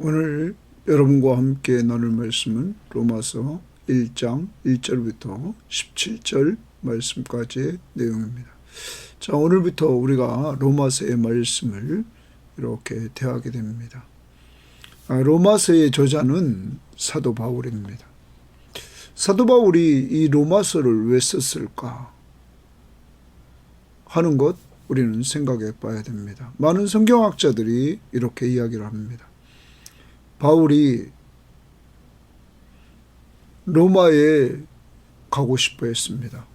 오늘 여러분과 함께 나눌 말씀은 로마서 1장 1절부터 17절 말씀까지의 내용입니다. 자, 오늘부터 우리가 로마서의 말씀을 이렇게 대하게 됩니다. 로마서의 저자는 사도 바울입니다. 사도 바울이 이 로마서를 왜 썼을까 하는 것 우리는 생각해 봐야 됩니다. 많은 성경학자들이 이렇게 이야기를 합니다. 바울이 로마에 가고 싶어 했습니다.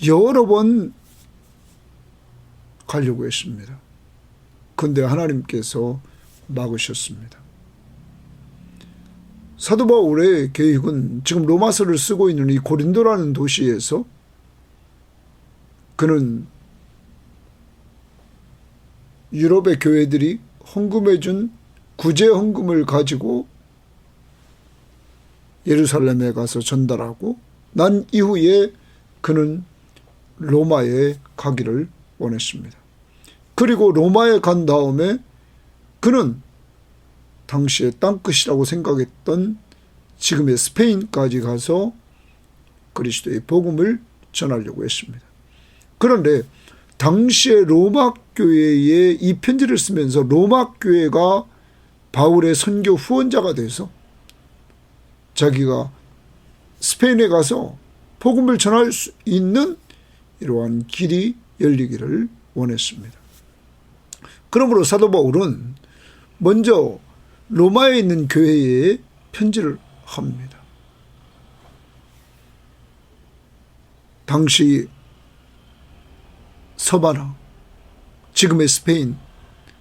여러 번 가려고 했습니다. 그런데 하나님께서 막으셨습니다. 사도 바울의 계획은 지금 로마서를 쓰고 있는 이 고린도라는 도시에서 그는 유럽의 교회들이 헌금해 준 구제 헌금을 가지고 예루살렘에 가서 전달하고 난 이후에 그는 로마에 가기를 원했습니다. 그리고 로마에 간 다음에 그는 당시에 땅끝이라고 생각했던 지금의 스페인까지 가서 그리스도의 복음을 전하려고 했습니다. 그런데 당시에 로마 교회에 이 편지를 쓰면서 로마 교회가 바울의 선교 후원자가 돼서 자기가 스페인에 가서 복음을 전할 수 있는 이러한 길이 열리기를 원했습니다. 그러므로 사도 바울은 먼저 로마에 있는 교회에 편지를 합니다. 당시 서바나, 지금의 스페인,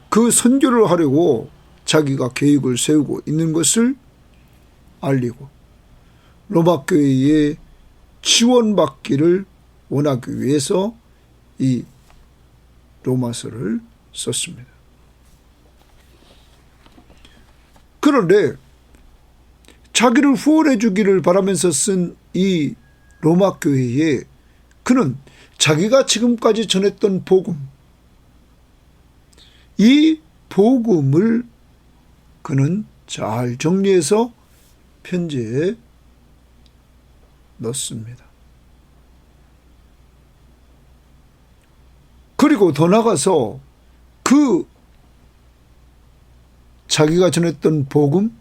그 선교를 하려고 자기가 계획을 세우고 있는 것을 알리고 로마 교회에 지원받기를 원하기 위해서 이 로마서를 썼습니다. 그런데 자기를 후원해 주기를 바라면서 쓴 이 로마 교회에 그는 자기가 지금까지 전했던 복음, 이 복음을 그는 잘 정리해서 편지에 넣습니다. 그리고 더 나아가서 그 자기가 전했던 복음,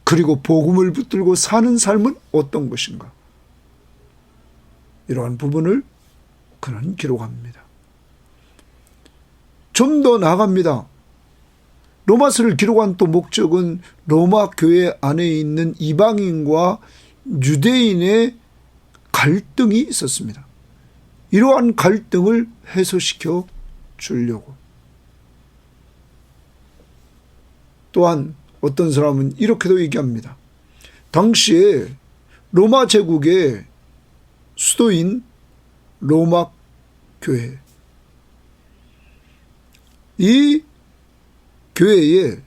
그리고 복음을 붙들고 사는 삶은 어떤 것인가, 이러한 부분을 그는 기록합니다. 좀 더 나아갑니다. 로마서를 기록한 또 목적은 로마 교회 안에 있는 이방인과 유대인의 갈등이 있었습니다. 이러한 갈등을 해소시켜 주려고. 또한 어떤 사람은 이렇게도 얘기합니다. 당시에 로마 제국의 수도인 로마 교회, 이 교회에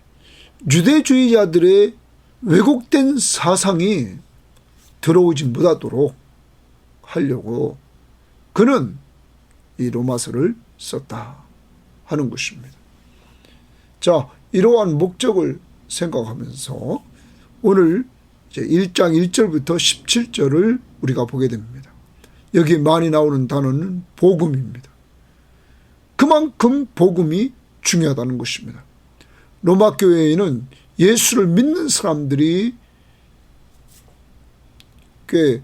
유대주의자들의 왜곡된 사상이 들어오지 못하도록 하려고 그는 이 로마서를 썼다 하는 것입니다. 자, 이러한 목적을 생각하면서 오늘 이제 1장 1절부터 17절을 우리가 보게 됩니다. 여기 많이 나오는 단어는 복음입니다. 그만큼 복음이 중요하다는 것입니다. 로마 교회에는 예수를 믿는 사람들이 꽤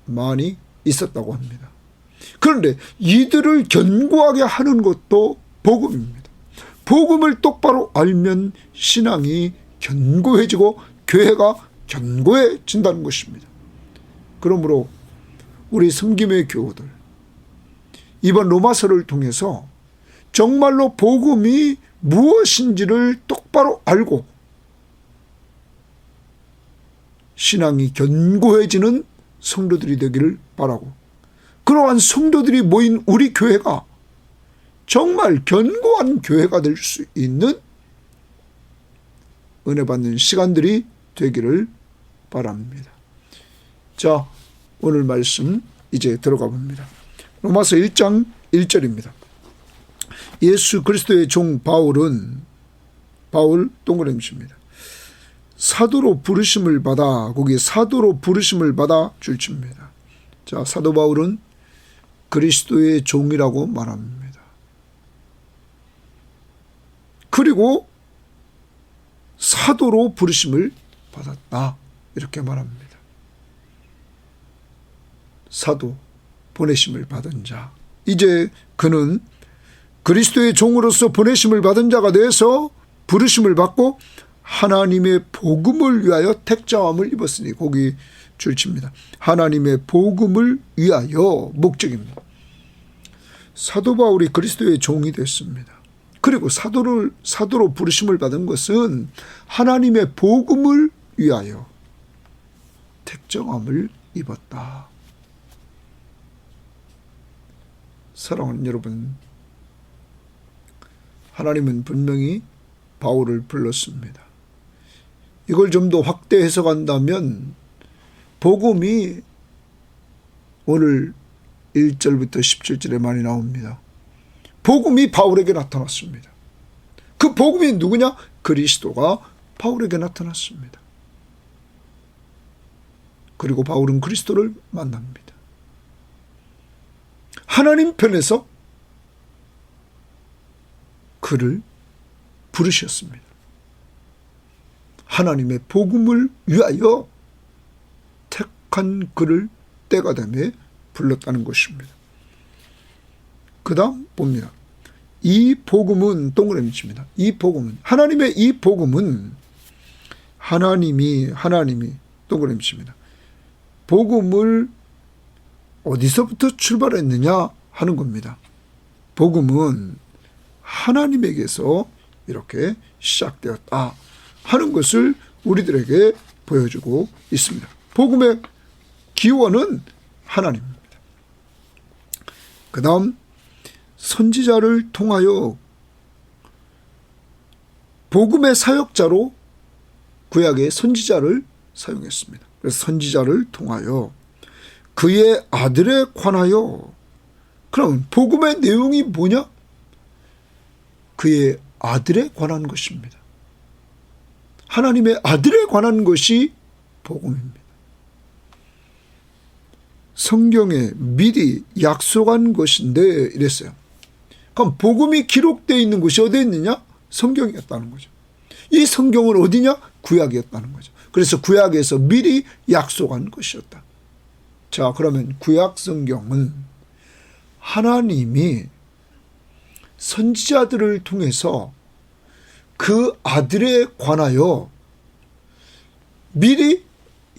많이 있었다고 합니다. 그런데 이들을 견고하게 하는 것도 복음입니다. 복음을 똑바로 알면 신앙이 견고해지고 교회가 견고해진다는 것입니다. 그러므로 우리 섬김의 교우들, 이번 로마서를 통해서 정말로 복음이 무엇인지를 똑바로 알고 신앙이 견고해지는 성도들이 되기를 바라고, 그러한 성도들이 모인 우리 교회가 정말 견고한 교회가 될 수 있는 은혜 받는 시간들이 되기를 바랍니다. 자, 오늘 말씀 이제 들어가 봅니다. 로마서 1장 1절입니다. 예수 그리스도의 종 바울은 바울 동그라미입니다. 사도로 부르심을 받아, 거기에 사도로 부르심을 받아 줄칩니다. 자, 사도 바울은 그리스도의 종이라고 말합니다. 그리고 사도로 부르심을 받았다, 이렇게 말합니다. 사도, 보내심을 받은 자. 이제 그는 그리스도의 종으로서 보내심을 받은 자가 돼서 부르심을 받고 하나님의 복음을 위하여 택정함을 입었으니, 거기 줄칩니다. 하나님의 복음을 위하여, 목적입니다. 사도 바울이 그리스도의 종이 됐습니다. 그리고 사도로 부르심을 받은 것은 하나님의 복음을 위하여 택정함을 입었다. 사랑하는 여러분, 하나님은 분명히 바울을 불렀습니다. 이걸 좀 더 확대 해석한다면 복음이 오늘 1절부터 17절에 많이 나옵니다. 복음이 바울에게 나타났습니다. 그 복음이 누구냐? 그리스도가 바울에게 나타났습니다. 그리고 바울은 그리스도를 만납니다. 하나님 편에서 그를 부르셨습니다. 하나님의 복음을 위하여 택한 그를 때가 되매 불렀다는 것입니다. 그 다음 봅니다. 이 복음은 동그라미 칩니다. 이 복음은, 하나님의 이 복음은 하나님이 동그라미 칩니다. 복음을 어디서부터 출발했느냐 하는 겁니다. 복음은 하나님에게서 이렇게 시작되었다 하는 것을 우리들에게 보여주고 있습니다. 복음의 기원은 하나님입니다. 그 다음 선지자를 통하여, 복음의 사역자로 구약의 선지자를 사용했습니다. 그래서 선지자를 통하여 그의 아들에 관하여, 그럼 복음의 내용이 뭐냐? 그의 아들에 관한 것입니다. 하나님의 아들에 관한 것이 복음입니다. 성경에 미리 약속한 것인데 이랬어요. 그럼 복음이 기록되어 있는 곳이 어디 있느냐? 성경이었다는 거죠. 이 성경은 어디냐? 구약이었다는 거죠. 그래서 구약에서 미리 약속한 것이었다. 자, 그러면 구약 성경은 하나님이 선지자들을 통해서 그 아들에 관하여 미리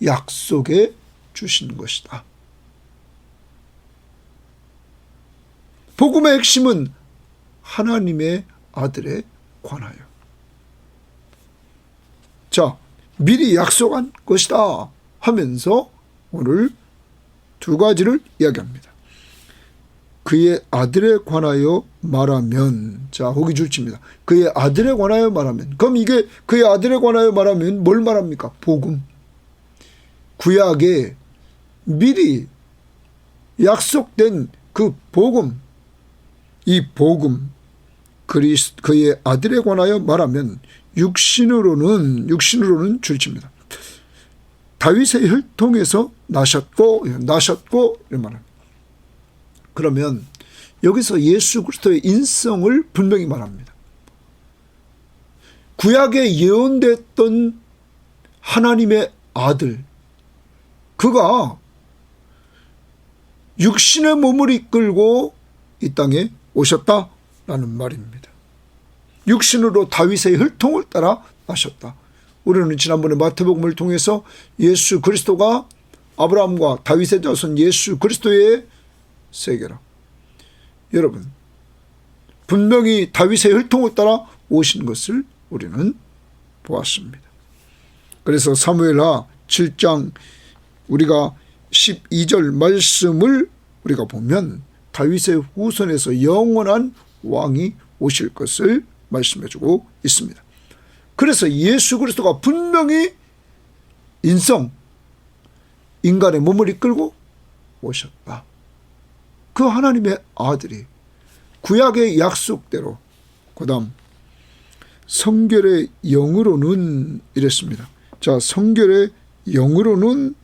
약속해 주신 것이다. 복음의 핵심은 하나님의 아들에 관하여. 자, 미리 약속한 것이다 하면서 오늘 두 가지를 이야기합니다. 그의 아들에 관하여 말하면, 자, 거기 줄칩니다. 그의 아들에 관하여 말하면, 그럼 이게 그의 아들에 관하여 말하면 뭘 말합니까? 복음. 구약에 미리 약속된 그 복음, 이 복음, 그의 아들에 관하여 말하면 육신으로는 줄칩니다. 다윗의 혈통에서 나셨고 이런 말합니다. 그러면 여기서 예수 그리스도의 인성을 분명히 말합니다. 구약에 예언됐던 하나님의 아들, 그가 육신의 몸을 이끌고 이 땅에 오셨다라는 말입니다. 육신으로 다윗의 혈통을 따라 나셨다. 우리는 지난번에 마태복음을 통해서 예수 그리스도가 아브라함과 다윗의 자손 예수 그리스도의 세계라. 여러분, 분명히 다윗의 혈통을 따라 오신 것을 우리는 보았습니다. 그래서 사무엘하 7장 우리가 12절 말씀을 우리가 보면 다윗의 후손에서 영원한 왕이 오실 것을 말씀해주고 있습니다. 그래서 예수 그리스도가 분명히 인간의 몸을 이끌고 오셨다. 그 하나님의 아들이 구약의 약속대로, 그 다음 성결의 영으로는 이랬습니다. 자, 성결의 영으로는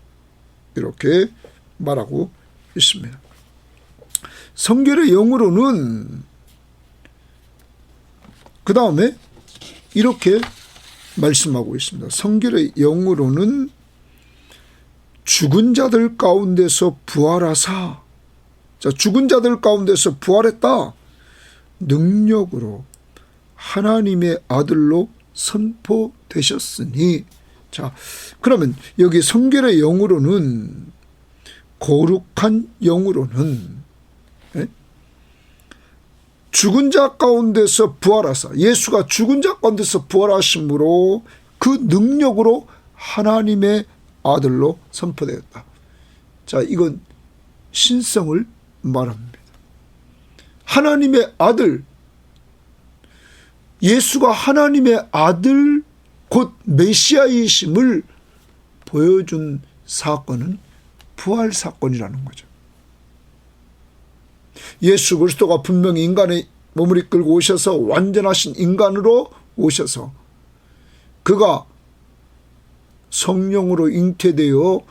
이렇게 말하고 있습니다. 성결의 영으로는 그 다음에 이렇게 말씀하고 있습니다. 성결의 영으로는 죽은 자들 가운데서 부활하사, 자, 죽은 자들 가운데서 부활했다. 능력으로 하나님의 아들로 선포되셨으니. 자, 그러면 여기 성결의 영으로는, 거룩한 영으로는, 죽은 자 가운데서 부활하사, 예수가 죽은 자 가운데서 부활하심으로 그 능력으로 하나님의 아들로 선포되었다. 자, 이건 신성을 말합니다. 하나님의 아들, 예수가 하나님의 아들 곧 메시아이심을 보여준 사건은 부활 사건이라는 거죠. 예수 그리스도가 분명히 인간의 몸을 이끌고 오셔서 완전하신 인간으로 오셔서 그가 성령으로 잉태되어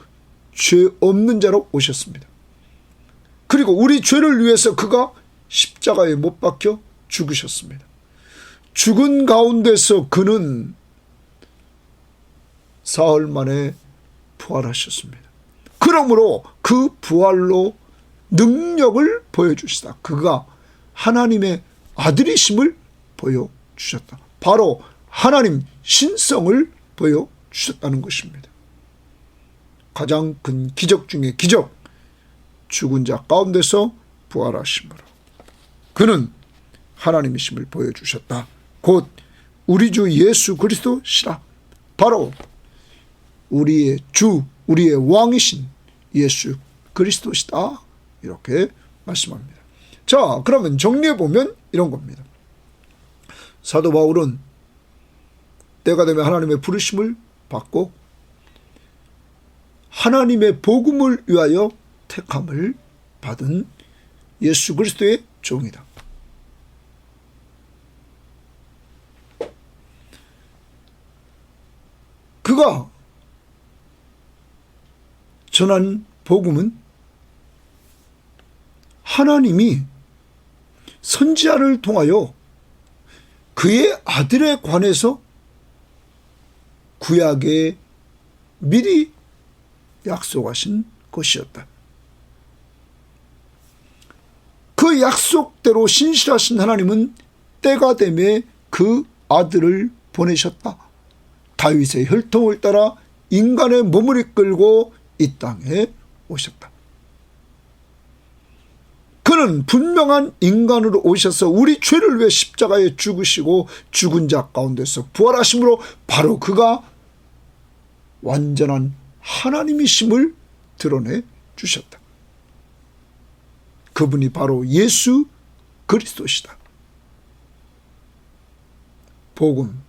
죄 없는 자로 오셨습니다. 그리고 우리 죄를 위해서 그가 십자가에 못 박혀 죽으셨습니다. 죽은 가운데서 그는 사흘 만에 부활하셨습니다. 그러므로 그 부활로 능력을 보여주시다. 그가 하나님의 아들이심을 보여주셨다. 바로 하나님 신성을 보여주셨다는 것입니다. 가장 큰 기적 중에 기적, 죽은 자 가운데서 부활하심으로 그는 하나님이심을 보여주셨다. 곧 우리 주 예수 그리스도시라. 바로 우리의 주, 우리의 왕이신 예수 그리스도시다. 이렇게 말씀합니다. 자, 그러면 정리해보면 이런 겁니다. 사도 바울은 때가 되면 하나님의 부르심을 받고 하나님의 복음을 위하여 택함을 받은 예수 그리스도의 종이다. 그가 전한 복음은 하나님이 선지자를 통하여 그의 아들에 관해서 구약에 미리 약속하신 것이었다. 그 약속대로 신실하신 하나님은 때가 되매 그 아들을 보내셨다. 다윗의 혈통을 따라 인간의 몸을 이끌고 이 땅에 오셨다. 그는 분명한 인간으로 오셔서 우리 죄를 위해 십자가에 죽으시고 죽은 자 가운데서 부활하심으로 바로 그가 완전한 하나님이심을 드러내 주셨다. 그분이 바로 예수 그리스도시다. 복음,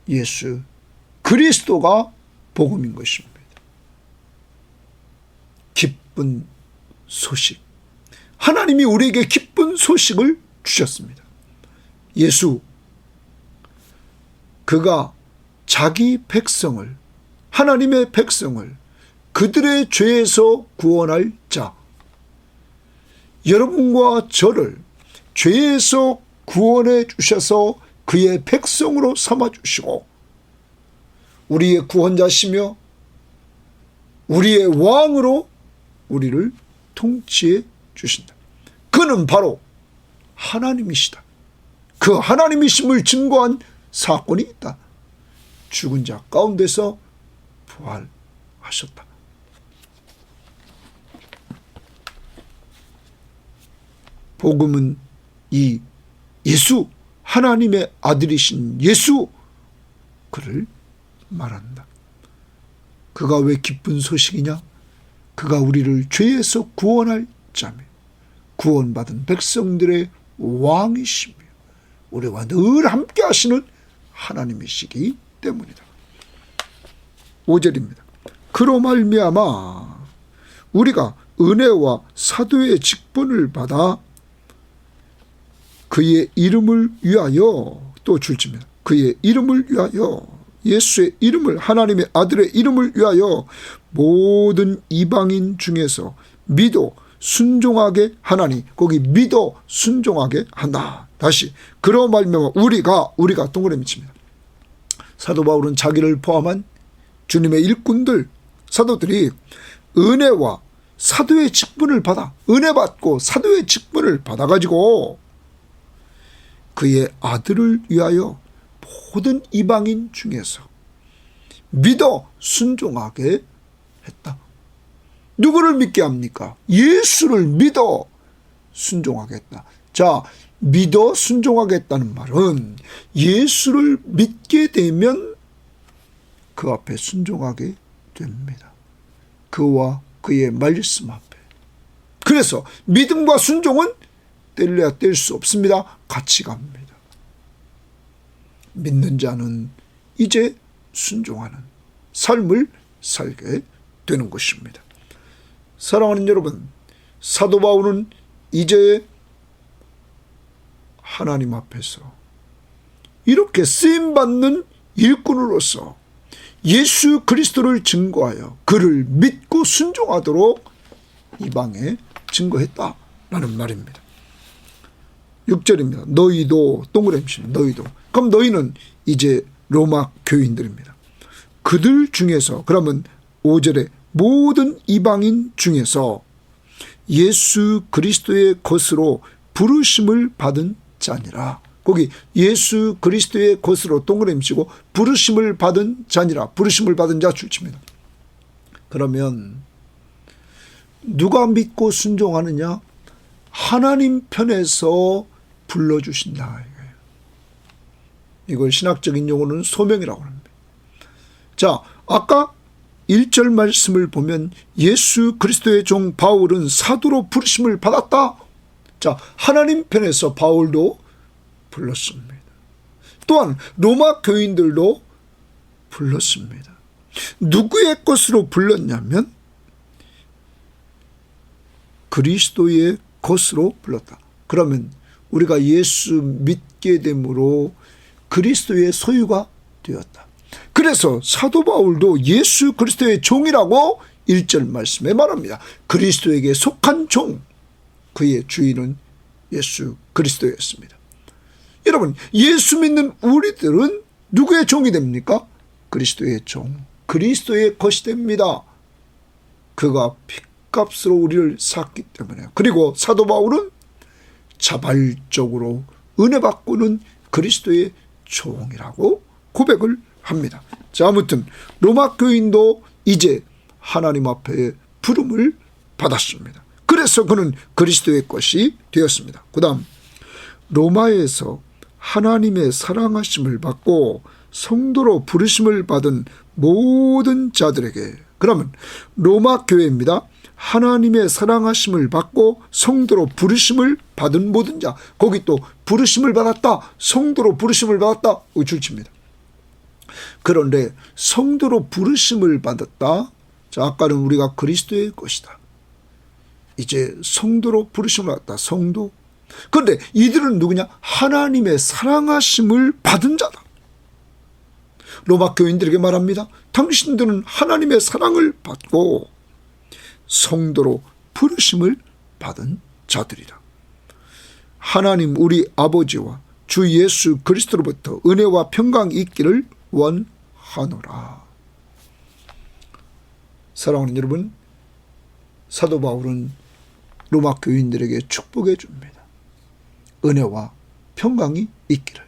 예수 그리스도가 복음인 것입니다. 기쁜 소식, 하나님이 우리에게 기쁜 소식을 주셨습니다. 예수, 그가 자기 백성을, 하나님의 백성을 그들의 죄에서 구원할 자, 여러분과 저를 죄에서 구원해 주셔서 그의 백성으로 삼아주시고 우리의 구원자시며 우리의 왕으로 우리를 통치해 주신다. 그는 바로 하나님이시다. 그 하나님이심을 증거한 사건이 있다. 죽은 자 가운데서 부활하셨다. 복음은 이 예수, 하나님의 아들이신 예수, 그를 말한다. 그가 왜 기쁜 소식이냐? 그가 우리를 죄에서 구원할 자며 구원받은 백성들의 왕이시며 우리와 늘 함께 하시는 하나님이시기 때문이다. 5절입니다. 그로 말미암아 우리가 은혜와 사도의 직분을 받아 그의 이름을 위하여 또 줄집니다. 그의 이름을 위하여 예수의 이름을 하나님의 아들의 이름을 위하여 모든 이방인 중에서 믿어 순종하게 하나니 거기 믿어 순종하게 한다. 다시 그러 말미암아 우리가 동그라미 칩니다. 사도 바울은 자기를 포함한 주님의 일꾼들 사도들이 은혜와 사도의 직분을 받아 은혜 받고 사도의 직분을 받아가지고 그의 아들을 위하여 모든 이방인 중에서 믿어 순종하게 했다. 누구를 믿게 합니까? 예수를 믿어 순종하게 했다. 자, 믿어 순종하겠다는 말은 예수를 믿게 되면 그 앞에 순종하게 됩니다. 그와 그의 말씀 앞에. 그래서 믿음과 순종은 뗄래야 뗄 수 없습니다. 같이 갑니다. 믿는 자는 이제 순종하는 삶을 살게 되는 것입니다. 사랑하는 여러분, 사도 바울은 이제 하나님 앞에서 이렇게 쓰임받는 일꾼으로서 예수 그리스도를 증거하여 그를 믿고 순종하도록 이방에 증거했다라는 말입니다. 6절입니다. 너희도 동그라미입니다. 너희도. 그럼 너희는 이제 로마 교인들입니다. 그들 중에서 그러면 5절에 모든 이방인 중에서 예수 그리스도의 것으로 부르심을 받은 자니라. 거기 예수 그리스도의 것으로 동그라미 치고 부르심을 받은 자니라. 부르심을 받은 자 줄칩니다. 그러면 누가 믿고 순종하느냐? 하나님 편에서 불러주신다. 이걸 신학적인 용어는 소명이라고 합니다. 자, 아까 1절 말씀을 보면 예수 그리스도의 종 바울은 사도로 부르심을 받았다. 자, 하나님 편에서 바울도 불렀습니다. 또한 로마 교인들도 불렀습니다. 누구의 것으로 불렀냐면 그리스도의 것으로 불렀다. 그러면 우리가 예수 믿게 됨으로 그리스도의 소유가 되었다. 그래서 사도 바울도 예수 그리스도의 종이라고 1절 말씀에 말합니다. 그리스도에게 속한 종, 그의 주인은 예수 그리스도였습니다. 여러분, 예수 믿는 우리들은 누구의 종이 됩니까? 그리스도의 종, 그리스도의 것이 됩니다. 그가 핏값으로 우리를 샀기 때문에. 그리고 사도 바울은 자발적으로 은혜 받고는 그리스도의 종이라고 고백을 합니다. 자, 아무튼 로마 교인도 이제 하나님 앞에 부름을 받았습니다. 그래서 그는 그리스도의 것이 되었습니다. 그 다음 로마에서 하나님의 사랑하심을 받고 성도로 부르심을 받은 모든 자들에게, 그러면 로마 교회입니다. 하나님의 사랑하심을 받고 성도로 부르심을 받은 모든 자, 거기 또 부르심을 받았다, 성도로 부르심을 받았다 줄칩니다. 그런데 성도로 부르심을 받았다. 자, 아까는 우리가 그리스도의 것이다. 이제 성도로 부르심을 받았다. 성도. 그런데 이들은 누구냐? 하나님의 사랑하심을 받은 자다. 로마 교인들에게 말합니다. 당신들은 하나님의 사랑을 받고 성도로 부르심을 받은 자들이라. 하나님 우리 아버지와 주 예수 그리스도로부터 은혜와 평강이 있기를 원하노라. 사랑하는 여러분, 사도 바울은 로마 교인들에게 축복해 줍니다. 은혜와 평강이 있기를.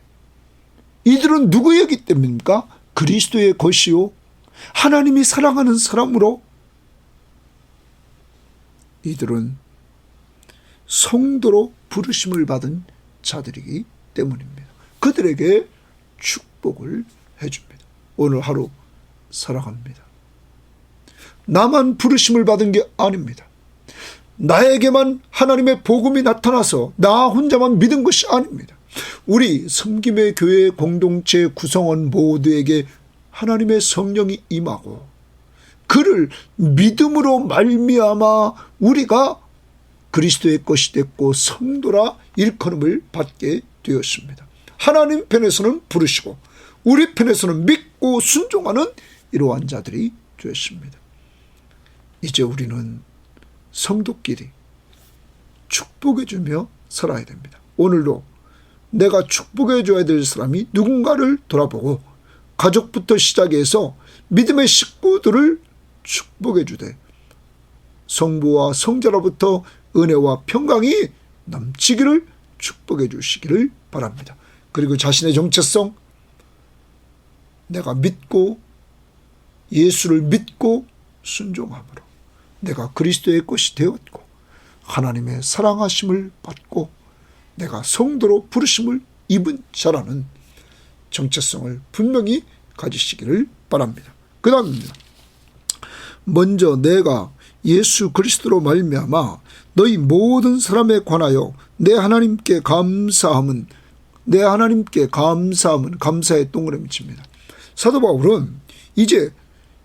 이들은 누구이기 때문입니까? 그리스도의 것이요 하나님이 사랑하는 사람으로 이들은 성도로 부르심을 받은 자들이기 때문입니다. 그들에게 축복을 해줍니다. 오늘 하루 살아갑니다. 나만 부르심을 받은 게 아닙니다. 나에게만 하나님의 복음이 나타나서 나 혼자만 믿은 것이 아닙니다. 우리 섬김의 교회 공동체 구성원 모두에게 하나님의 성령이 임하고 그를 믿음으로 말미암아 우리가 그리스도의 것이 됐고 성도라 일컬음을 받게 되었습니다. 하나님 편에서는 부르시고 우리 편에서는 믿고 순종하는 이러한 자들이 되었습니다. 이제 우리는 성도끼리 축복해 주며 살아야 됩니다. 오늘도 내가 축복해 줘야 될 사람이 누군가를 돌아보고 가족부터 시작해서 믿음의 식구들을 축복해 주되 성부와 성자로부터 은혜와 평강이 넘치기를 축복해 주시기를 바랍니다. 그리고 자신의 정체성, 내가 믿고 예수를 믿고 순종함으로 내가 그리스도의 것이 되었고 하나님의 사랑하심을 받고 내가 성도로 부르심을 입은 자라는 정체성을 분명히 가지시기를 바랍니다. 그 다음입니다. 먼저 내가 예수 그리스도로 말미암아 너희 모든 사람에 관하여 내 하나님께 감사함은 감사의 동그라미 칩니다. 사도 바울은 이제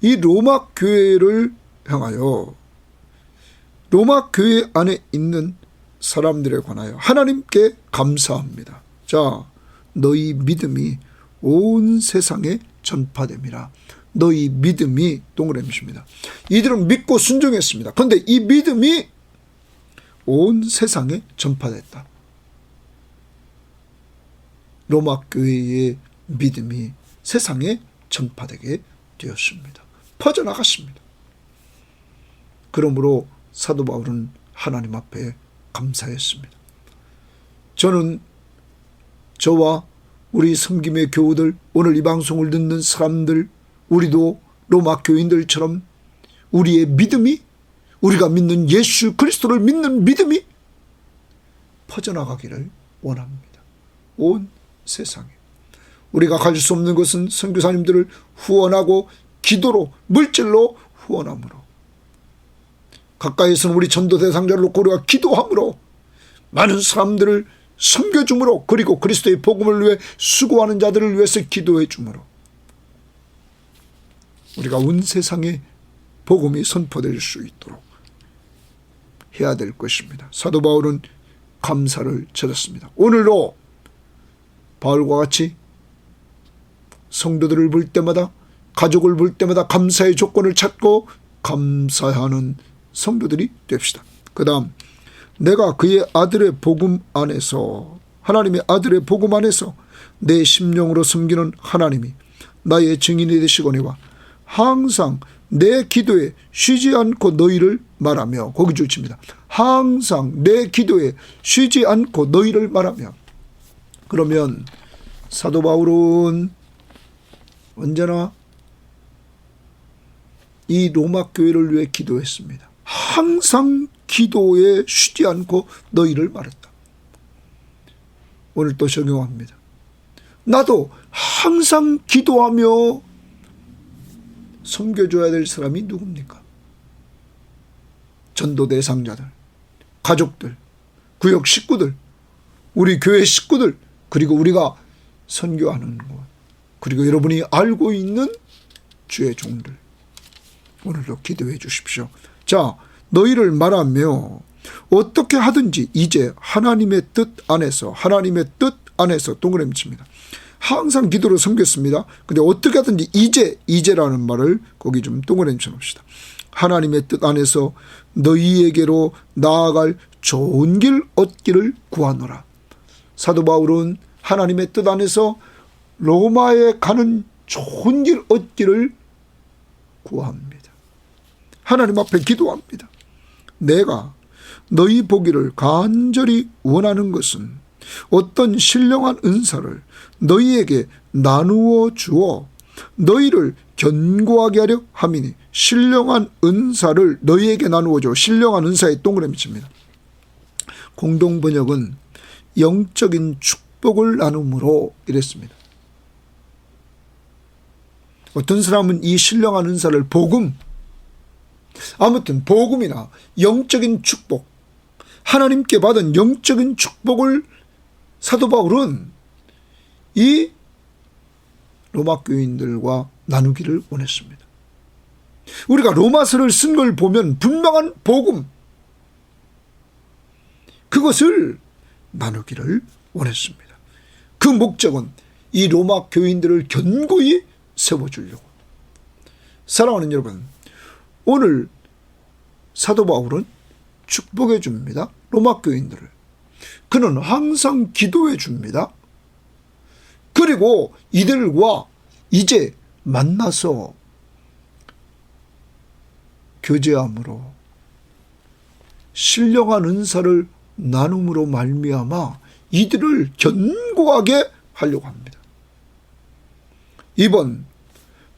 이 로마 교회를 향하여 로마 교회 안에 있는 사람들에 관하여 하나님께 감사합니다. 자, 너희 믿음이 온 세상에 전파됨이라. 너희 믿음이 동그라미입니다. 이들은 믿고 순종했습니다. 그런데 이 믿음이 온 세상에 전파됐다. 로마 교회의 믿음이 세상에 전파되게 되었습니다. 퍼져나갔습니다. 그러므로 사도 바울은 하나님 앞에 감사했습니다. 저는 저와 우리 섬김의 교우들, 오늘 이 방송을 듣는 사람들, 우리도 로마 교인들처럼 우리의 믿음이, 우리가 믿는 예수 그리스도를 믿는 믿음이 퍼져나가기를 원합니다. 온 세상에. 우리가 가질 수 없는 것은 선교사님들을 후원하고 기도로, 물질로 후원함으로, 가까이에서는 우리 전도 대상자를 놓고 우리가 기도함으로, 많은 사람들을 섬겨줌으로, 그리고 그리스도의 복음을 위해 수고하는 자들을 위해서 기도해 줌으로 우리가 온 세상에 복음이 선포될 수 있도록 해야 될 것입니다. 사도 바울은 감사를 전했습니다. 오늘도 바울과 같이 성도들을 볼 때마다, 가족을 볼 때마다 감사의 조건을 찾고 감사하는 성도들이 됩시다. 그 다음, 내가 그의 아들의 복음 안에서, 하나님의 아들의 복음 안에서 내 심령으로 섬기는 하나님이 나의 증인이 되시거니와 항상 내 기도에 쉬지 않고 너희를 말하며, 거기 줄칩니다. 항상 내 기도에 쉬지 않고 너희를 말하며. 그러면 사도 바울은 언제나 이 로마 교회를 위해 기도했습니다. 항상 기도에 쉬지 않고 너희를 말했다. 오늘 또 적용합니다. 나도 항상 기도하며 섬겨줘야 될 사람이 누굽니까? 전도 대상자들, 가족들, 구역 식구들, 우리 교회 식구들, 그리고 우리가 선교하는 것, 그리고 여러분이 알고 있는 주의 종들, 오늘도 기도해 주십시오. 자, 너희를 말하며 어떻게 하든지 이제 하나님의 뜻 안에서 동그라미 칩니다. 항상 기도로 섬겼습니다. 근데 어떻게 하든지 이제라는 말을 거기 좀 동그라미 쳐놓읍시다. 하나님의 뜻 안에서 너희에게로 나아갈 좋은 길 얻기를 구하노라. 사도 바울은 하나님의 뜻 안에서 로마에 가는 좋은 길 얻기를 구합니다. 하나님 앞에 기도합니다. 내가 너희 보기를 간절히 원하는 것은 어떤 신령한 은사를 너희에게 나누어 주어 너희를 견고하게 하려 함이니, 신령한 은사를 너희에게 나누어 줘. 신령한 은사의 동그라미 칩니다. 공동 번역은 영적인 축복을 나눔으로 이랬습니다. 어떤 사람은 이 신령한 은사를 아무튼 복음이나 영적인 축복, 하나님께 받은 영적인 축복을 사도 바울은 이 로마 교인들과 나누기를 원했습니다. 우리가 로마서를 쓴 걸 보면 분명한 복음, 그것을 나누기를 원했습니다. 그 목적은 이 로마 교인들을 견고히 세워주려고. 사랑하는 여러분, 오늘 사도 바울은 축복해 줍니다. 로마 교인들을. 그는 항상 기도해 줍니다. 그리고 이들과 이제 만나서 교제함으로 신령한 은사를 나눔으로 말미암아 이들을 견고하게 하려고 합니다. 이번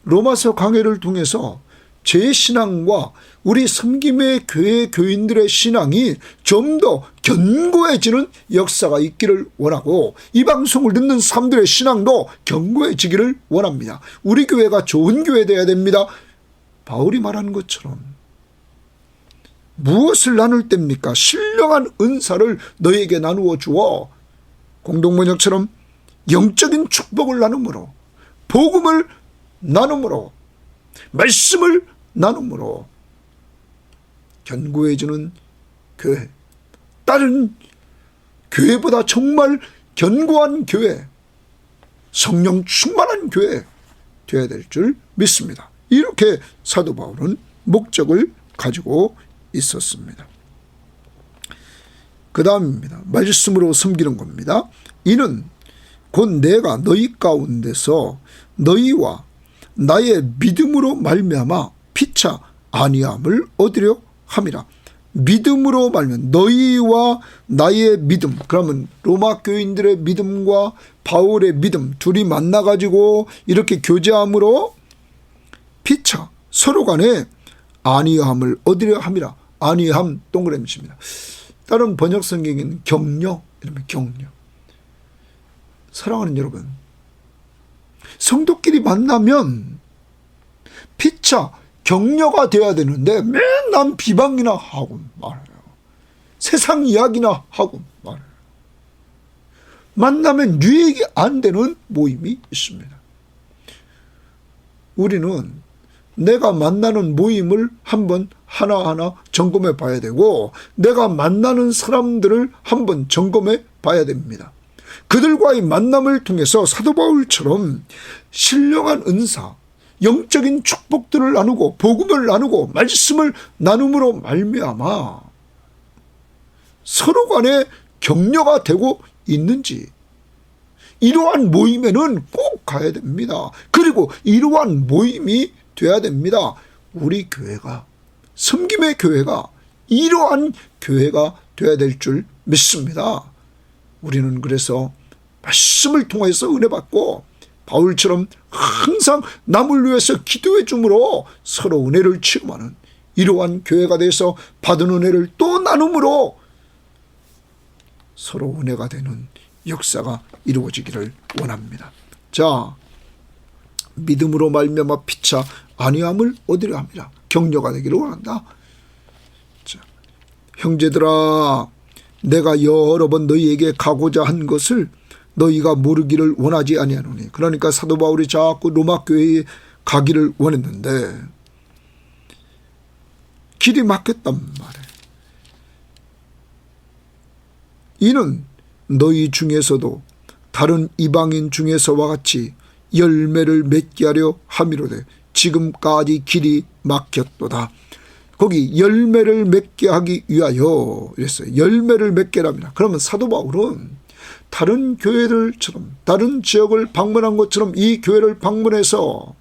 로마서 강해를 통해서 제 신앙과 우리 섬김의 교회 교인들의 신앙이 좀 더 견고해지는 역사가 있기를 원하고, 이 방송을 듣는 사람들의 신앙도 견고해지기를 원합니다. 우리 교회가 좋은 교회 되어야 됩니다. 바울이 말하는 것처럼 무엇을 나눌 때입니까? 신령한 은사를 너에게 나누어 주어 공동번역처럼 영적인 축복을 나눔으로, 복음을 나눔으로, 말씀을 나눔으로 견고해지는 교회, 다른 교회보다 정말 견고한 교회, 성령 충만한 교회 되어야 될 줄 믿습니다. 이렇게 사도 바울은 목적을 가지고 있었습니다. 그 다음입니다. 말씀으로 섬기는 겁니다. 이는 곧 내가 너희 가운데서 너희와 나의 믿음으로 말미암아 피차 아니함을 얻으려 함이라. 믿음으로 말면 너희와 나의 믿음, 그러면 로마 교인들의 믿음과 바울의 믿음 둘이 만나가지고 이렇게 교제함으로 피차 서로 간에 아니함을 얻으려 함이라. 아니함 동그라미 칩니다. 다른 번역 성경에는 격려, 이러면 격려. 사랑하는 여러분, 성도끼리 만나면 피차 격려가 돼야 되는데 맨날 비방이나 하고 말아요. 세상 이야기나 하고 말아요. 만나면 유익이 안 되는 모임이 있습니다. 우리는 내가 만나는 모임을 한번 하나하나 점검해 봐야 되고, 내가 만나는 사람들을 한번 점검해 봐야 됩니다. 그들과의 만남을 통해서 사도 바울처럼 신령한 은사, 영적인 축복들을 나누고 복음을 나누고 말씀을 나눔으로 말미암아 서로 간에 격려가 되고 있는지, 이러한 모임에는 꼭 가야 됩니다. 그리고 이러한 모임이 돼야 됩니다. 우리 교회가, 섬김의 교회가 이러한 교회가 돼야 될 줄 믿습니다. 우리는 그래서 말씀을 통해서 은혜 받고 바울처럼 항상 남을 위해서 기도해 줌으로 서로 은혜를 체험하는 이러한 교회가 돼서 받은 은혜를 또 나눔으로 서로 은혜가 되는 역사가 이루어지기를 원합니다. 자, 믿음으로 말미암아 피차 아니함을 얻으려 합니다. 격려가 되기를 원한다. 자, 형제들아, 내가 여러 번 너희에게 가고자 한 것을 너희가 모르기를 원하지 아니하노니. 그러니까 사도 바울이 자꾸 로마 교회에 가기를 원했는데 길이 막혔단 말이에요. 이는 너희 중에서도 다른 이방인 중에서와 같이 열매를 맺게 하려 함이로되 지금까지 길이 막혔도다. 거기 열매를 맺게 하기 위하여 이랬어요. 열매를 맺게 합니다. 그러면 사도 바울은 다른 교회들처럼, 다른 지역을 방문한 것처럼 이 교회를 방문해서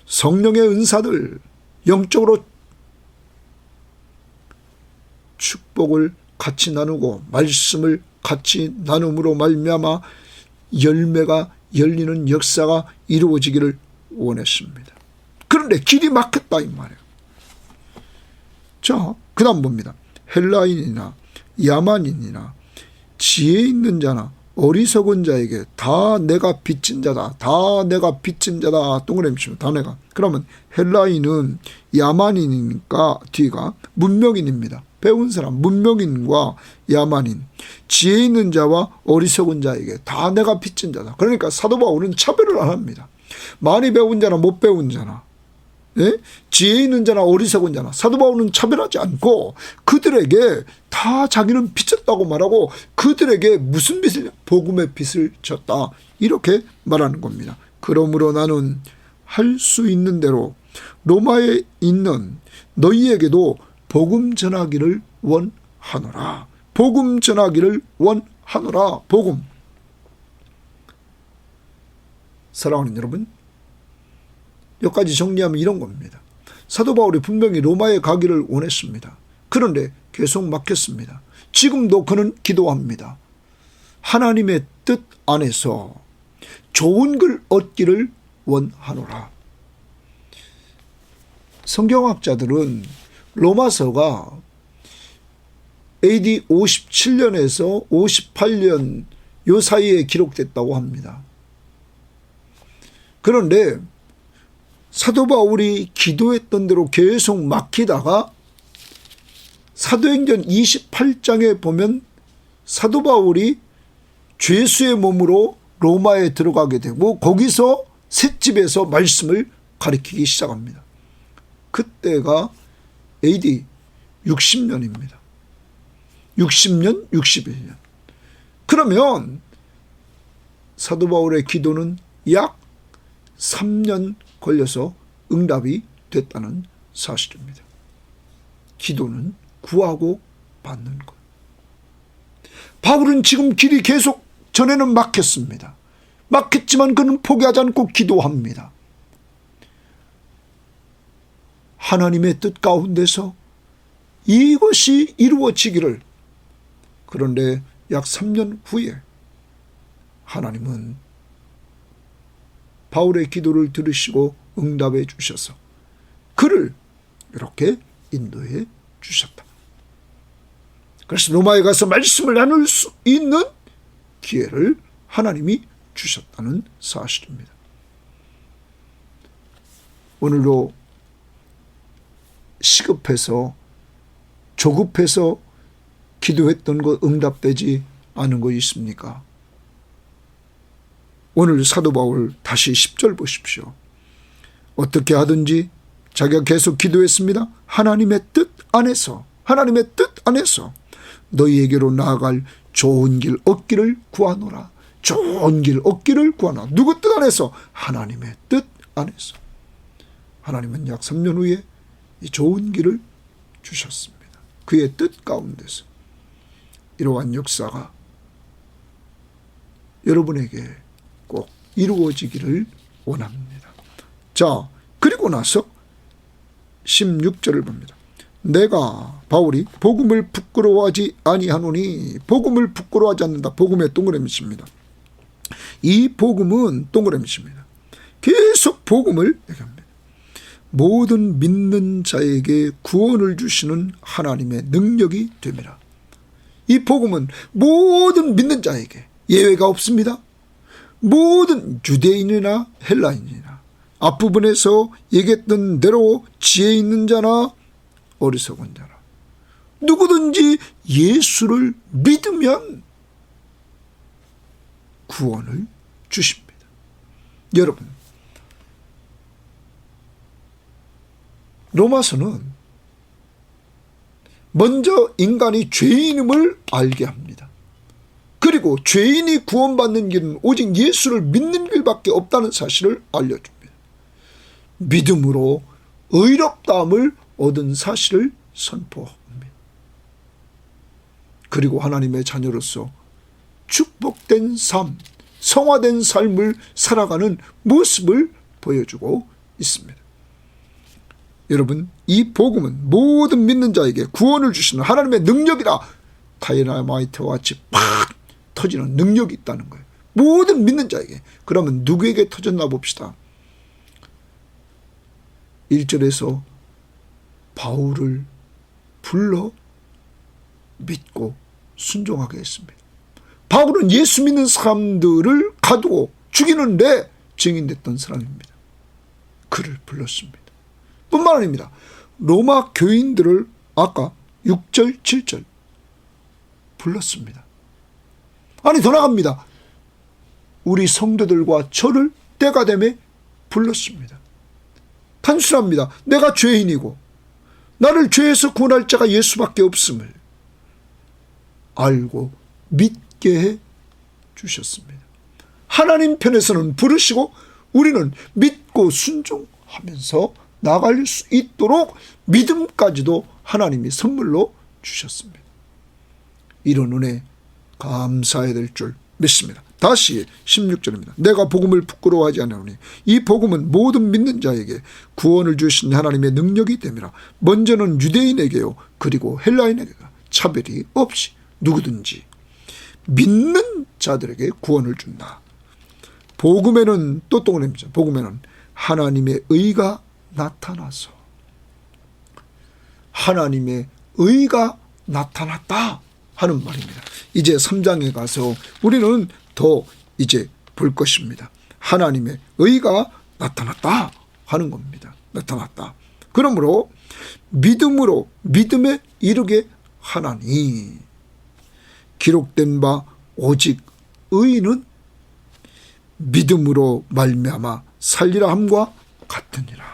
성령의 은사들, 영적으로 축복을 같이 나누고 말씀을 같이 나눔으로 말미암아 열매가 열리는 역사가 이루어지기를 원했습니다. 그런데 길이 막혔다 이 말이에요. 자, 그 다음 봅니다. 헬라인이나 야만인이나 지혜 있는 자나 어리석은 자에게 다 내가 빚진 자다. 다 내가 빚진 자다. 동그라미 치면 다 내가. 그러면 헬라인은 야만인이니까 뒤가 문명인입니다. 배운 사람, 문명인과 야만인, 지혜 있는 자와 어리석은 자에게 다 내가 빚진 자다. 그러니까 사도 바울은 차별을 안 합니다. 많이 배운 자나 못 배운 자나 지혜 있는 자나 어리석은 자나 사도 바울은 차별하지 않고 그들에게 다 자기는 빚졌다고 말하고 그들에게 무슨 빚을? 복음의 빚을 졌다. 이렇게 말하는 겁니다. 그러므로 나는 할 수 있는 대로 로마에 있는 너희에게도 복음 전하기를 원하노라. 복음 전하기를 원하노라. 복음. 사랑하는 여러분, 여기까지 정리하면 이런 겁니다. 사도 바울이 분명히 로마에 가기를 원했습니다. 그런데 계속 막혔습니다. 지금도 그는 기도합니다. 하나님의 뜻 안에서 좋은 글 얻기를 원하노라. 성경학자들은 로마서가 AD 57년에서 58년 요 사이에 기록됐다고 합니다. 그런데 사도 바울이 기도했던 대로 계속 막히다가 사도행전 28장에 보면 사도 바울이 죄수의 몸으로 로마에 들어가게 되고 거기서 셋집에서 말씀을 가리키기 시작합니다. 그때가 AD 60년입니다. 60년, 61년. 그러면 사도 바울의 기도는 약 3년 걸려서 응답이 됐다는 사실입니다. 기도는 구하고 받는 것. 바울은 지금 길이 계속 전에는 막혔습니다. 막혔지만 그는 포기하지 않고 기도합니다. 하나님의 뜻 가운데서 이것이 이루어지기를. 그런데 약 3년 후에 하나님은 바울의 기도를 들으시고 응답해 주셔서 그를 이렇게 인도해 주셨다. 그래서 로마에 가서 말씀을 나눌 수 있는 기회를 하나님이 주셨다는 사실입니다. 오늘도 시급해서 조급해서 기도했던 것 응답되지 않은 거 있습니까? 오늘 사도 바울 다시 10절 보십시오. 어떻게 하든지 자기가 계속 기도했습니다. 하나님의 뜻 안에서 너희에게로 나아갈 좋은 길 얻기를 구하노라. 좋은 길 얻기를 구하노라. 누구 뜻 안에서? 하나님의 뜻 안에서. 하나님은 약 3년 후에 이 좋은 길을 주셨습니다. 그의 뜻 가운데서. 이러한 역사가 여러분에게 꼭 이루어지기를 원합니다. 자, 그리고 나서 16절을 봅니다. 내가 바울이 복음을 부끄러워하지 아니하노니. 복음을 부끄러워하지 않는다. 복음의 동그라미입니다. 이 복음은 동그라미입니다. 계속 복음을 얘기합니다. 모든 믿는 자에게 구원을 주시는 하나님의 능력이 됨이라. 이 복음은 모든 믿는 자에게 예외가 없습니다. 모든 유대인이나 헬라인이나 앞부분에서 얘기했던 대로 지혜 있는 자나 어리석은 자나 누구든지 예수를 믿으면 구원을 주십니다. 여러분, 로마서는 먼저 인간이 죄인임을 알게 합니다. 그리고 죄인이 구원받는 길은 오직 예수를 믿는 길밖에 없다는 사실을 알려줍니다. 믿음으로 의롭다함을 얻은 사실을 선포합니다. 그리고 하나님의 자녀로서 축복된 삶, 성화된 삶을 살아가는 모습을 보여주고 있습니다. 여러분, 이 복음은 모든 믿는 자에게 구원을 주시는 하나님의 능력이라. 다이너마이트와 같이 팍 터지는 능력이 있다는 거예요. 모든 믿는 자에게. 그러면 누구에게 터졌나 봅시다. 1절에서 바울을 불러 믿고 순종하게 했습니다. 바울은 예수 믿는 사람들을 가두고 죽이는데 증인됐던 사람입니다. 그를 불렀습니다. 뿐만 아닙니다. 로마 교인들을 아까 6절, 7절 불렀습니다. 아니, 더 나갑니다. 우리 성도들과 저를 때가 되매 불렀습니다. 단순합니다. 내가 죄인이고 나를 죄에서 구원할 자가 예수밖에 없음을 알고 믿게 해 주셨습니다. 하나님 편에서는 부르시고 우리는 믿고 순종하면서 나갈 수 있도록 믿음까지도 하나님이 선물로 주셨습니다. 이런 은혜 감사해야 될 줄 믿습니다. 다시 16절입니다. 내가 복음을 부끄러워하지 않으니 이 복음은 모든 믿는 자에게 구원을 주신 하나님의 능력이 됨이라. 먼저는 유대인에게요 그리고 헬라인에게 차별이 없이 누구든지 믿는 자들에게 구원을 준다. 복음에는 또 동그라미죠. 복음에는 하나님의 의가 나타나서 하나님의 의가 나타났다 하는 말입니다. 이제 3장에 가서 우리는 더 이제 볼 것입니다. 하나님의 의가 나타났다 하는 겁니다. 나타났다. 그러므로 믿음으로 믿음에 이르게 하나니 기록된 바 오직 의인은 믿음으로 말미암아 살리라 함과 같으니라.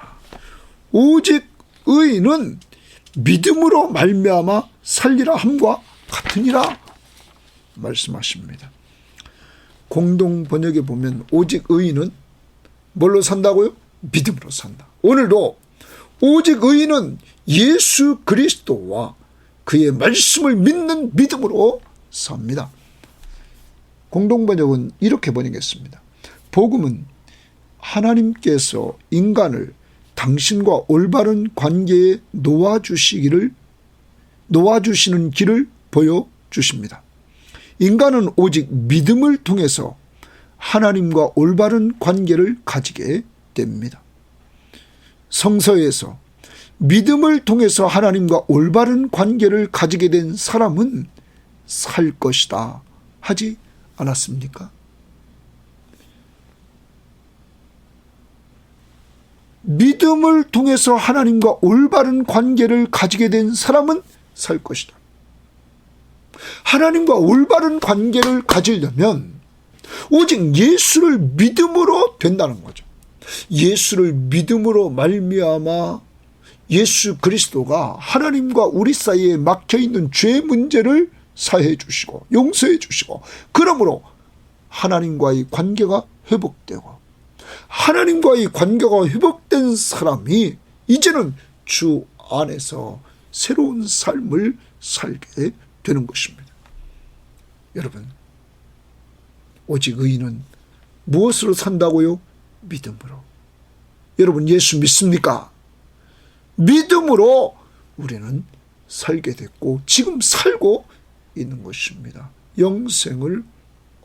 오직 의인은 믿음으로 말미암아 살리라 함과 같으니라 말씀하십니다. 공동 번역에 보면 오직 의인은 뭘로 산다고요? 믿음으로 산다. 오늘도 오직 의인은 예수 그리스도와 그의 말씀을 믿는 믿음으로 삽니다. 공동 번역은 이렇게 번역했습니다. 복음은 하나님께서 인간을 당신과 올바른 관계에 놓아주시는 길을 보여주십니다. 인간은 오직 믿음을 통해서 하나님과 올바른 관계를 가지게 됩니다. 성서에서 믿음을 통해서 하나님과 올바른 관계를 가지게 된 사람은 살 것이다 하지 않았습니까? 믿음을 통해서 하나님과 올바른 관계를 가지게 된 사람은 살 것이다. 하나님과 올바른 관계를 가지려면 오직 예수를 믿음으로 된다는 거죠. 예수를 믿음으로 말미암아 예수 그리스도가 하나님과 우리 사이에 막혀있는 죄 문제를 사해 주시고 용서해 주시고 그러므로 하나님과의 관계가 회복되고 하나님과의 관계가 회복된 사람이 이제는 주 안에서 새로운 삶을 살게 되는 것입니다. 여러분, 오직 의인은 무엇으로 산다고요? 믿음으로. 여러분, 예수 믿습니까? 믿음으로 우리는 살게 됐고 지금 살고 있는 것입니다. 영생을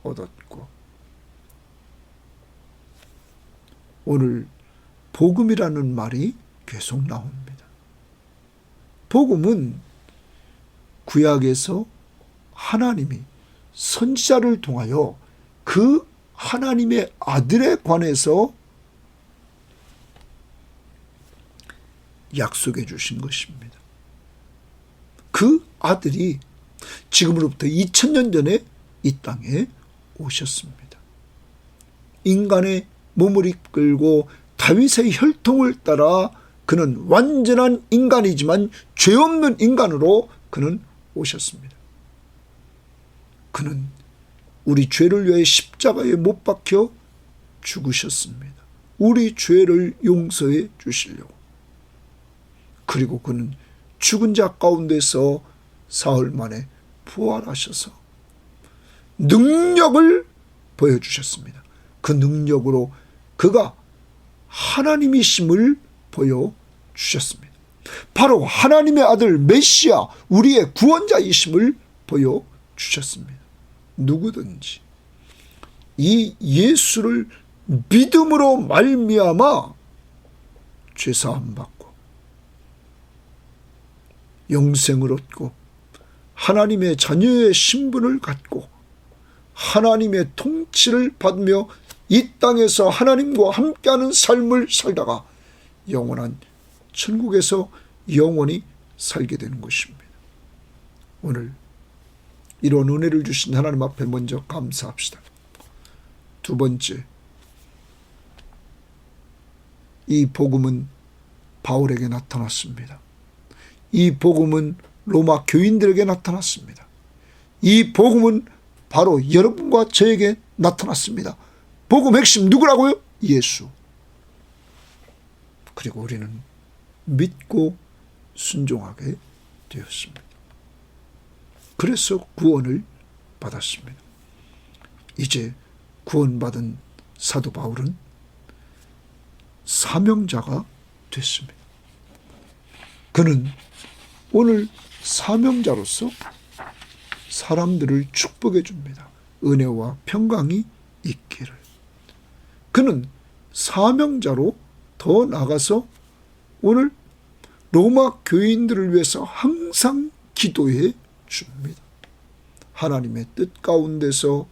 얻었고. 오늘 복음이라는 말이 계속 나옵니다. 복음은 구약에서 하나님이 선지자를 통하여 그 하나님의 아들에 관해서 약속해 주신 것입니다. 그 아들이 지금으로부터 2000년 전에 이 땅에 오셨습니다. 인간의 몸을 이끌고 다윗의 혈통을 따라 그는 완전한 인간이지만 죄 없는 인간으로 그는 오셨습니다. 그는 우리 죄를 위해 십자가에 못 박혀 죽으셨습니다. 우리 죄를 용서해 주시려고. 그리고 그는 죽은 자 가운데서 사흘 만에 부활하셔서 능력을 보여주셨습니다. 그 능력으로 그가 하나님이심을 보여주셨습니다. 바로 하나님의 아들 메시아 우리의 구원자이심을 보여주셨습니다. 누구든지 이 예수를 믿음으로 말미암아 죄사함 받고 영생을 얻고 하나님의 자녀의 신분을 갖고 하나님의 통치를 받으며 이 땅에서 하나님과 함께하는 삶을 살다가 영원한 천국에서 영원히 살게 되는 것입니다. 오늘 이런 은혜를 주신 하나님 앞에 먼저 감사합시다. 두 번째, 이 복음은 바울에게 나타났습니다. 이 복음은 로마 교인들에게 나타났습니다. 이 복음은 바로 여러분과 저에게 나타났습니다. 복음 핵심 누구라고요? 예수. 그리고 우리는 믿고 순종하게 되었습니다. 그래서 구원을 받았습니다. 이제 구원받은 사도 바울은 사명자가 됐습니다. 그는 오늘 사명자로서 사람들을 축복해 줍니다. 은혜와 평강이 있기를. 그는 사명자로 더 나가서 오늘 로마 교인들을 위해서 항상 기도해 줍니다. 하나님의 뜻 가운데서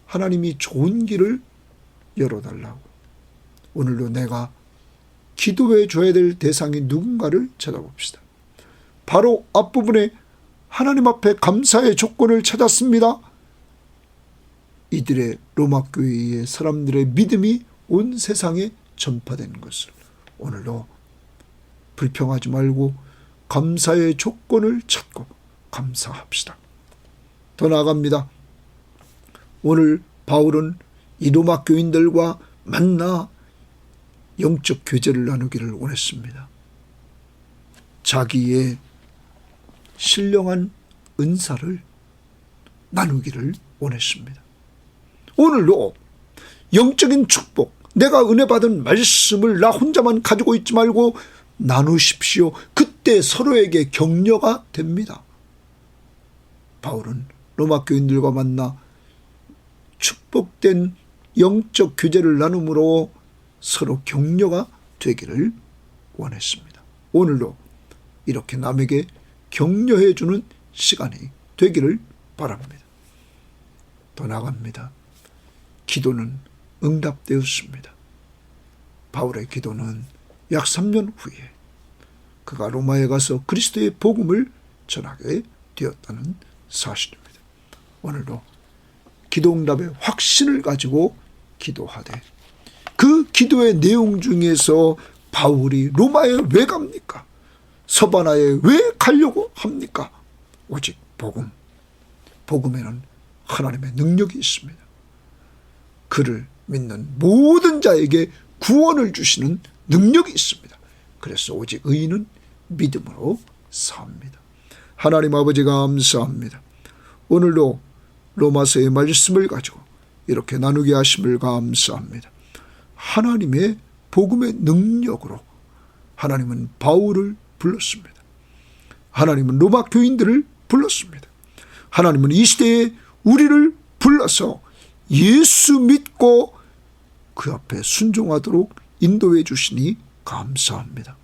하나님이 좋은 길을 열어달라고. 오늘도 내가 기도해 줘야 될 대상이 누군가를 찾아봅시다. 바로 앞부분에 하나님 앞에 감사의 조건을 찾았습니다. 이들의 로마 교회의 사람들의 믿음이 온 세상에 전파되는 것을 오늘도 불평하지 말고 감사의 조건을 찾고 감사합시다. 더 나아갑니다. 오늘 바울은 이 로마 교인들과 만나 영적 교제를 나누기를 원했습니다. 자기의 신령한 은사를 나누기를 원했습니다. 오늘도 영적인 축복, 내가 은혜 받은 말씀을 나 혼자만 가지고 있지 말고 나누십시오. 그때 서로에게 격려가 됩니다. 바울은 로마 교인들과 만나 축복된 영적 교제를 나눔으로 서로 격려가 되기를 원했습니다. 오늘도 이렇게 남에게 격려해 주는 시간이 되기를 바랍니다. 더 나아갑니다. 기도는 응답되었습니다. 바울의 기도는 약 3년 후에 그가 로마에 가서 그리스도의 복음을 전하게 되었다는 사실입니다. 오늘도 기도 응답의 확신을 가지고 기도하되 그 기도의 내용 중에서 바울이 로마에 왜 갑니까? 서바나에 왜 가려고 합니까? 오직 복음. 복음에는 하나님의 능력이 있습니다. 그를 믿는 모든 자에게 구원을 주시는 능력이 있습니다. 그래서 오직 의인은 믿음으로 삽니다. 하나님 아버지 감사합니다. 오늘도 로마서의 말씀을 가지고 이렇게 나누게 하심을 감사합니다. 하나님의 복음의 능력으로 하나님은 바울을 불렀습니다. 하나님은 로마 교인들을 불렀습니다. 하나님은 이 시대에 우리를 불러서 예수 믿고 그 앞에 순종하도록 인도해 주시니 감사합니다.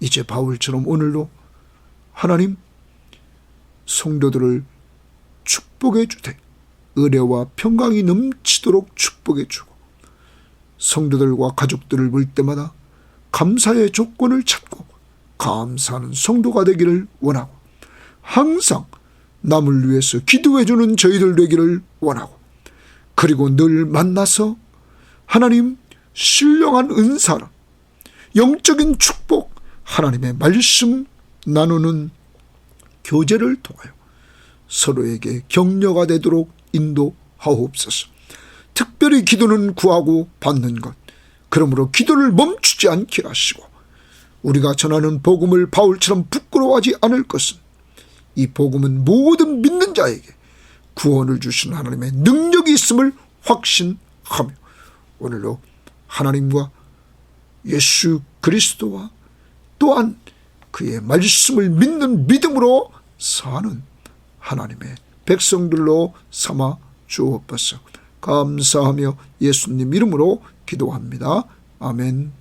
이제 바울처럼 오늘도 하나님 성도들을 축복해 주되 은혜와 평강이 넘치도록 축복해 주고 성도들과 가족들을 볼 때마다 감사의 조건을 찾고 감사하는 성도가 되기를 원하고 항상 남을 위해서 기도해 주는 저희들 되기를 원하고 그리고 늘 만나서 하나님 신령한 은사로 영적인 축복 하나님의 말씀 나누는 교제를 통하여 서로에게 격려가 되도록 인도하옵소서. 특별히 기도는 구하고 받는 것. 그러므로 기도를 멈추지 않게 하시고 우리가 전하는 복음을 바울처럼 부끄러워하지 않을 것은 이 복음은 모든 믿는 자에게 구원을 주시는 하나님의 능력이 있음을 확신하며 오늘도 하나님과 예수 그리스도와 또한 그의 말씀을 믿는 믿음으로 사는 하나님의 백성들로 삼아 주옵소서. 감사하며 예수님 이름으로 기도합니다. 아멘.